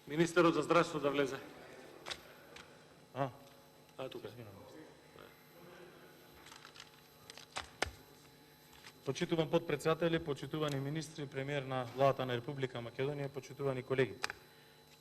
Министерот за здравство да влезе. Тука. Почитуван подпредседатели, почитувани министри, премиер на владата на Република Македонија, почитувани колеги.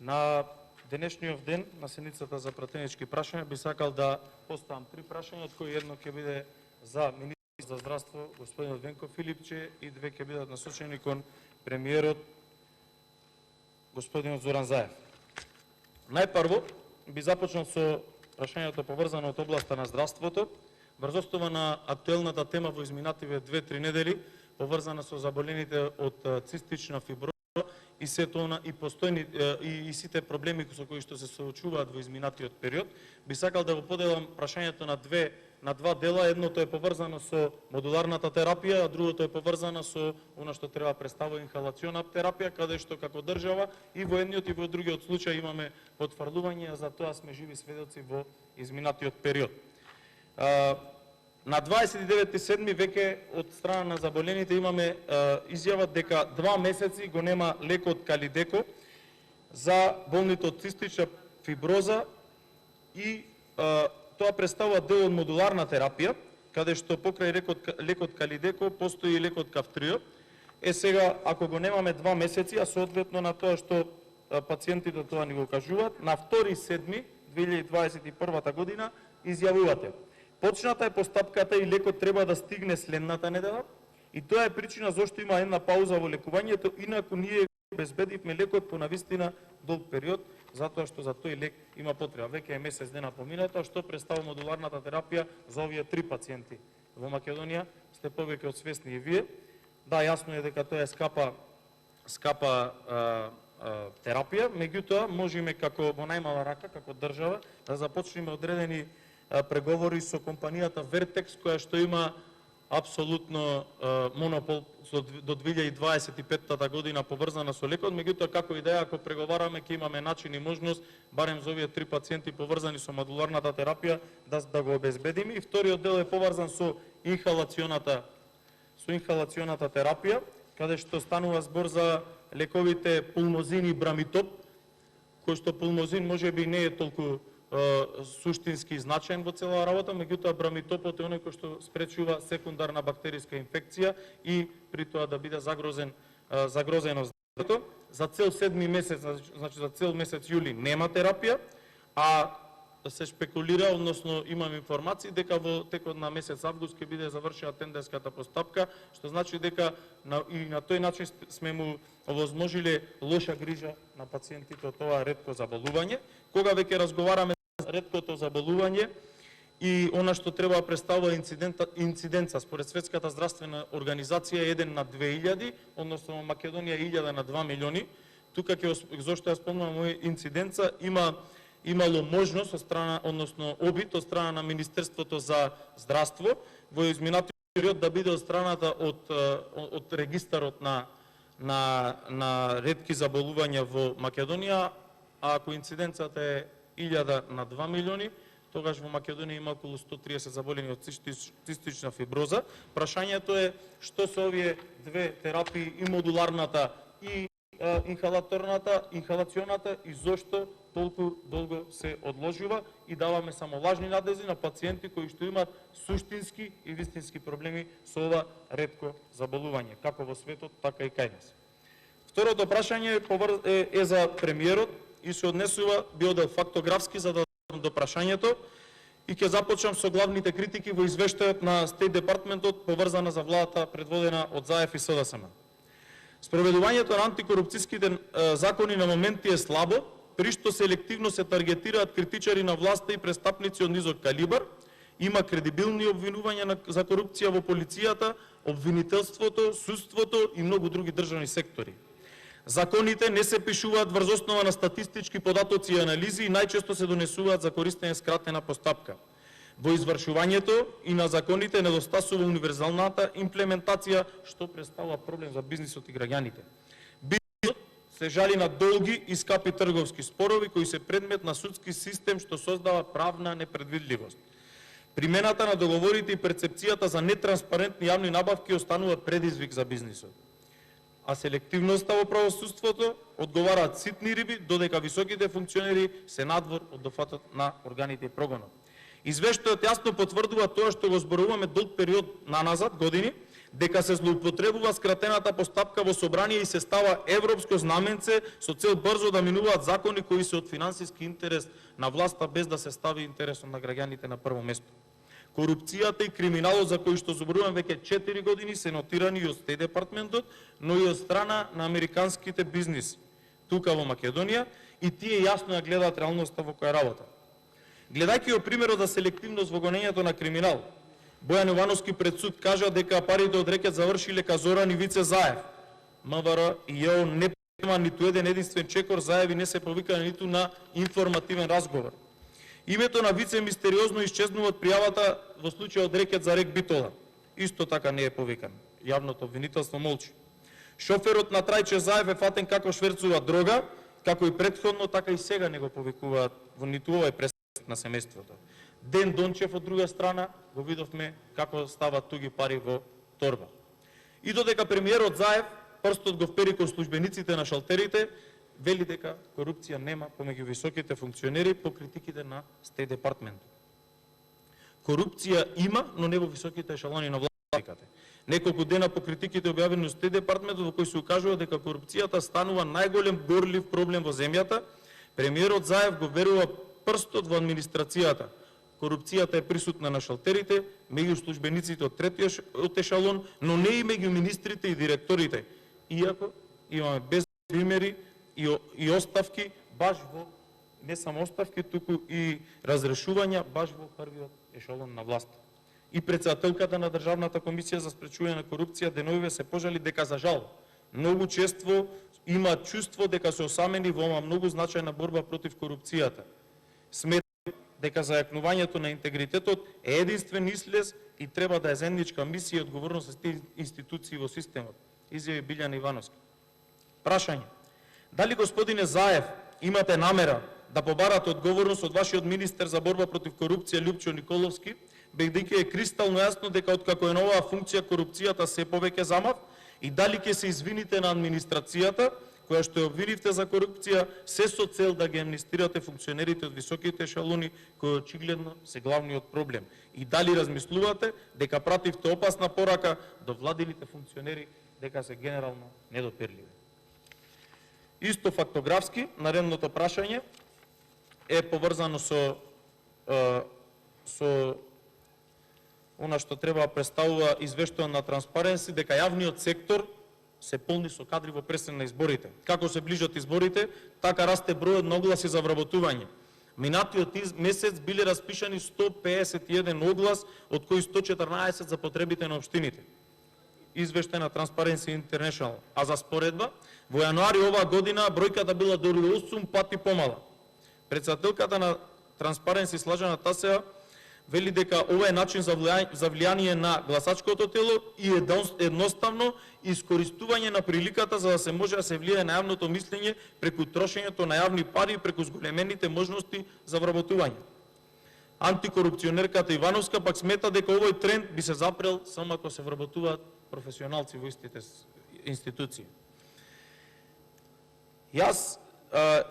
На денешниот ден, на седницата за пратенички прашања, би сакал да поставам 3 прашања, од кои едно ќе биде за министрот за здравство, господинот Венко Филипче, и 2 ќе бидат насочени кон премиерот, господинот Зоран Заев. Најпрво, би започнал со прашањето поврзано од областа на здравството, врз основа на актуелната тема во изминативе 2-3 недели, поврзана со заболените од цистична фиброза и сето она и постојни и сите проблеми со кои што се соочуваат во изминатиот период, би сакал да го поделам прашањето на два дела. Едното е поврзано со модуларната терапија, а другото е поврзано со она што треба представува инхалациона терапија, каде што како држава и во едниот и во другиот случај имаме потврдување, за тоа сме живи сведоци во изминатиот период. На 29.7. веќе од страна на заболените имаме изјава дека 2 месеци го нема лекот Калидеко за болните од цистична фиброза и тоа представува дел од модуларна терапија, каде што покрај лекот Калидеко постои и лекот Кавтрио. Сега, ако го немаме 2 месеци, а соодветно на тоа што пациентите тоа ни го кажуваат, на 2.7.2021 година изјавувате: почната е постапката и лекот треба да стигне следната недела, и тоа е причина зашто има една пауза во лекувањето, инаку ние обезбедивме лекот по навистина долг период, затоа што за тој лек има потреба. Веќе е месец дена поминато, што представува модуларната терапија за овие 3 пациенти во Македонија. Сте повеќе од свесни и вие. Да, јасно е дека тоа е скапа терапија, меѓутоа можеме како во најмала рака, како држава, да започнеме одредени преговори со компанијата Vertex, која што има апсолутно монопол до 2025 година поврзана со лекот. Меѓутоа, како идеја, ако преговараме, ќе имаме начин и можност, барем за овие 3 пациенти поврзани со модуларната терапија, да го обезбедиме. И вториот дел е поврзан со инхалационата терапија, каде што станува збор за лековите пулмозин и брамитоп, кој што пулмозин можеби не е толку суштински значаен во цела работа, меѓутоа брамитопот е оној кој што спречува секундарна бактериска инфекција и при тоа да биде загрозено здравето. За цел 7 месец, значи за цел месец јули нема терапија, а се шпекулира, односно имам информации дека во текот на месец август ќе биде завршена тендерската постапка, што значи дека и на тој начин сме му овозможиле лоша грижа на пациентите од тоа ретко заболување. Кога веќе разговараме за реткото заболување и она што треба да представува инциденца според Светската здравствена организација 1 на 2000, односно во Македонија 1000 на 2 милиони. Тука зошто ја спомнувам овој инциденца, имало можност од страна, односно обид од страна на Министерството за здравство во изминатиот период да биде одстраната од регистарот на ретки заболувања во Македонија, а ако инциденцата е 1000 на 2 милиони, тогаш во Македонија има околу 130 заболени од цистична фиброза. Прашањето е што се овие 2 терапии, и модуларната и инхалационата, и зошто толку долго се одложува и даваме само лажни надежди на пациенти кои што имаат суштински и вистински проблеми со ова ретко заболување, како во светот, така и кај нас. Второто прашање е за премиерот и се однесува, би одел фактографски за да до прашањето, и ќе започнам со главните критики во извештајот на Стейт Департментот поврзана за владата предводена од Заев и СДСМ. Спроведувањето на антикорупцијските закони на моменти е слабо, при што селективно се таргетираат критичари на власта и престапници од низок калибар, има кредибилни обвинувања за корупција во полицијата, обвинителството, судството и многу други државни сектори. Законите не се пишуваат врз основа на статистички податоци и анализи и најчесто се донесуваат за користење скратена постапка. Во извршувањето и на законите недостасува универзалната имплементација, што представува проблем за бизнисот и граѓаните. Бизнисот се жали на долги и скапи трговски спорови кои се предмет на судски систем што создава правна непредвидливост. Примената на договорите и перцепцијата за нетранспарентни јавни набавки останува предизвик за бизнисот. а селективноста во правосудството одговараат ситни риби, додека високите функционери се надвор од дофатот на органите и прогонот. Извештајот јасно потврдува тоа што го зборуваме долг период наназад години, дека се злоупотребува скратената постапка во собрание и се става европско знаменце со цел брзо да минуваат закони кои се од финансиски интерес на власта без да се стави интересот на граѓаните на прво место. Корупцијата и криминалот за кои што зборувам веќе 4 години се нотирани и од Стеј департментот, но и од страна на американските бизнис тука во Македонија и тие јасно ја гледаат реалноста во која работа. Гледајќи го примерот за селективност во гонењето на криминал, Бојан Јовановски пред суд кажа дека парите од рекет завршиле ка Зоран Ивице Заев. МВР и ЈО не према ниту еден единствен чекор, Заеви не се повикани ниту на информативен разговор. Името на Вице мистериозно исчезнува од пријавата во случај од рекет за рек Битола. Исто така не е повикан. Јавното обвинителство молчи. Шоферот на Трајче Заев е фатен како шверцува дрога, како и претходно, така и сега не го повикуваат во ниту овој престапник на семејството. Ден Дончев од друга страна го видовме како стават туги пари во торба. И додека премиерот Заев прстот го впери кон службениците на шалтерите, вели дека корупција нема помеѓу високите функционери по критиките на Стеј департментот. Корупција има, но не во високите ешелони на властите. Неколку дена по критиките објавени од Стеј департментот во кој се укажува дека корупцијата станува најголем горлив проблем во земјата, премиерот Заев го верува прстот во администрацијата. Корупцијата е присутна на шалтерите, меѓу службениците од третиот ешалон, но не и меѓу министрите и директорите. Иако имаме без примери и оставки, баш во, не само оставки, туку и разрешувања баш во првиот ешалон на власт. И председателката на Државната комисија за спречување на корупција деновиве се пожали дека за жал многу чество има чувство дека се осамени во ова многу значајна борба против корупцијата. Смета дека зајакнувањето на интегритетот е единствен излез и треба да е заедничка мисија и одговорност за тие институции во системот, изјави Билјан Ивановски. Прашање: дали господине Заев имате намера да побарате одговорност од вашиот министер за борба против корупција Љупчо Николовски, бидејќи е кристално јасно дека откако е на оваа функција корупцијата се повеќе замав, и дали ќе се извините на администрацијата која што ја обвинивте за корупција, се со цел да ги амнистирате функционерите од високите ешелони кои очигледно се главниот проблем, и дали размислувате дека пративте опасна порака до владините функционери дека се генерално недопирливи. Исто фактографски, наредното прашање е поврзано со она што треба да представува извештај на Транспаренси, дека јавниот сектор се полни со кадри во пресен на изборите. Како се ближат изборите, така расте бројот на огласи за вработување. Минатиот месец биле распишани 151 оглас, од кои 114 за потребите на општините. Извештај на Transparency International. А за споредба, во јануари оваа година бројката била дори 8 пати помала. Председателката на Transparency Слажана Тасева вели дека ова е начин за влијание на гласачкото тело и едноставно искористување на приликата за да се може да се влијае на јавното мислење преку трошењето на јавни пари и преку зголемените можности за вработување. Антикорупционерката Ивановска пак смета дека овој тренд би се запрел само ако се вработуваат професионалци во истите институции. Јас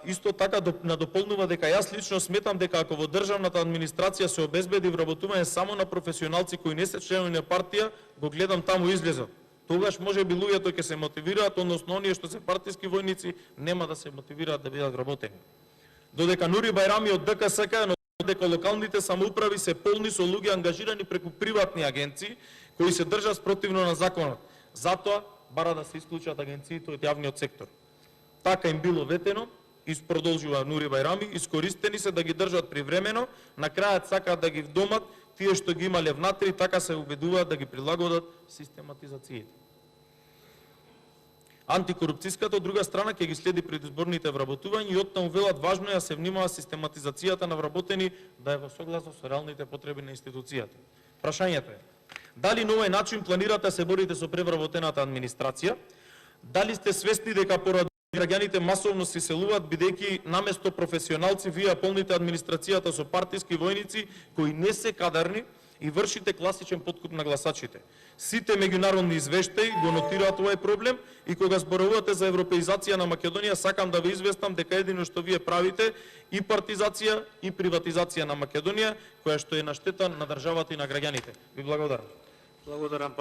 исто така надополнува дека јас лично сметам дека ако во државната администрација се обезбеди вработување само на професионалци кои не се членови на партија, го гледам таму излезот. Тогаш може би луѓето ќе се мотивираат, односно оние што се партиски војници нема да се мотивираат да бидат вработени. Додека Нури Бајрами од ДКСК дека локалните самоуправи се полни со луѓе ангажирани преку приватни агенции кои се држат спротивно на законот. Затоа бара да се исклучат агенциите од јавниот сектор. Така им било ветено, продолжува Нури Бајрами, искористени се да ги држат привремено, на крајот сакаат да ги вдомат тие што ги имале внатре и така се убедуваат да ги прилагодат систематизациите. Антикорупцијската од друга страна ќе ги следи предизборните вработувања и оттаму велат важно е да се внимава систематизацијата на вработени да е во согласност со реалните потреби на институцијата. Прашањето е: дали на овој начин планирате да се борите со превработената администрација? Дали сте свесни дека поради граѓаните масовно се иселуваат бидејќи наместо професионалци вие полните администрацијата со партиски војници кои не се кадарни и вршите класичен подкуп на гласачите. Сите меѓународни извештаи го нотираат овој проблем и кога зборувате за европеизација на Македонија, сакам да ве известам дека едино што вие правите и партизација и приватизација на Македонија, која што е на штета на државата и на граѓаните. Ви благодарам. Благодарам,